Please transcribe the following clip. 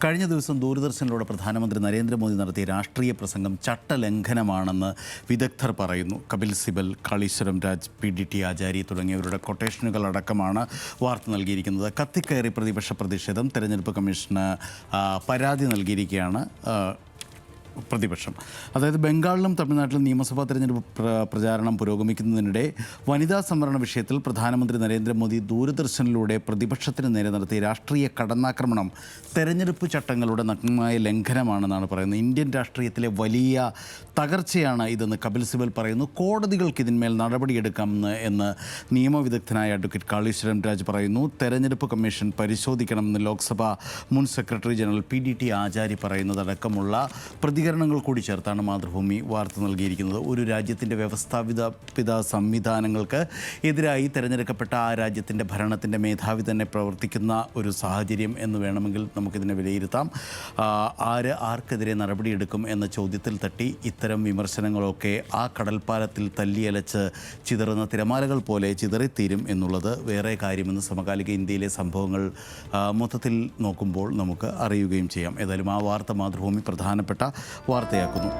കഴിഞ്ഞ ദിവസം ദൂരദർശനിലൂടെ പ്രധാനമന്ത്രി നരേന്ദ്രമോദി നടത്തിയ രാഷ്ട്രീയ പ്രസംഗം ചട്ടലംഘനമാണെന്ന് വിദഗ്ധർ പറയുന്നു. കപിൽ സിബൽ, കാളീശ്വരം രാജ്, PDT ആചാരി തുടങ്ങിയവരുടെ കൊട്ടേഷനുകൾ അടക്കമാണ് വാർത്ത നൽകിയിരിക്കുന്നത്. കത്തിക്കയറി പ്രതിപക്ഷ പ്രതിഷേധം. തെരഞ്ഞെടുപ്പ് കമ്മീഷന് പരാതി നൽകിയിരിക്കുകയാണ് പ്രതിപക്ഷം. അതായത് ബംഗാളിലും തമിഴ്നാട്ടിലും നിയമസഭാ തെരഞ്ഞെടുപ്പ് പ്രചാരണം പുരോഗമിക്കുന്നതിനിടെ വനിതാ സംവരണ വിഷയത്തിൽ പ്രധാനമന്ത്രി നരേന്ദ്രമോദി ദൂരദർശനിലൂടെ പ്രതിപക്ഷത്തിന് നേരെ നടത്തിയ രാഷ്ട്രീയ കടന്നാക്രമണം തെരഞ്ഞെടുപ്പ് ചട്ടങ്ങളുടെ നഗ്നമായ ലംഘനമാണെന്നാണ് പറയുന്നത്. ഇന്ത്യൻ രാഷ്ട്രീയത്തിലെ വലിയ തകർച്ചയാണ് ഇതെന്ന് കപിൽ സിബൽ പറയുന്നു. കോടതികൾക്ക് ഇതിന്മേൽ നടപടിയെടുക്കാമെന്ന് എന്ന് നിയമവിദഗ്ധനായ അഡ്വക്കേറ്റ് കാളീശ്വരം രാജ് പറയുന്നു. തെരഞ്ഞെടുപ്പ് കമ്മീഷൻ പരിശോധിക്കണമെന്ന് ലോക്സഭാ മുൻ സെക്രട്ടറി ജനറൽ PDT ആചാരി പറയുന്നതടക്കമുള്ള പ്രതികരണങ്ങൾ കൂടി ചേർത്താണ് മാതൃഭൂമി വാർത്ത നൽകിയിരിക്കുന്നത്. ഒരു രാജ്യത്തിൻ്റെ വ്യവസ്ഥാപിത സംവിധാനങ്ങൾക്ക് എതിരായി തിരഞ്ഞെടുക്കപ്പെട്ട ആ രാജ്യത്തിൻ്റെ ഭരണത്തിൻ്റെ മേധാവി തന്നെ പ്രവർത്തിക്കുന്ന ഒരു സാഹചര്യം എന്ന് വേണമെങ്കിൽ നമുക്കിതിനെ വിലയിരുത്താം. ആർക്കെതിരെ നടപടിയെടുക്കും എന്ന ചോദ്യത്തിൽ തട്ടി ഇത്തരം വിമർശനങ്ങളൊക്കെ ആ കടൽപ്പാലത്തിൽ തല്ലിയലച്ച് ചിതറുന്ന തിരമാലകൾ പോലെ ചിതറിത്തീരും എന്നുള്ളത് വേറെ കാര്യമെന്ന് സമകാലിക ഇന്ത്യയിലെ സംഭവങ്ങൾ മൊത്തത്തിൽ നോക്കുമ്പോൾ നമുക്ക് അറിയുകയും ചെയ്യാം. ഏതായാലും ആ വാർത്ത മാതൃഭൂമി പ്രധാനപ്പെട്ട വാർത്തയാക്കുന്നു.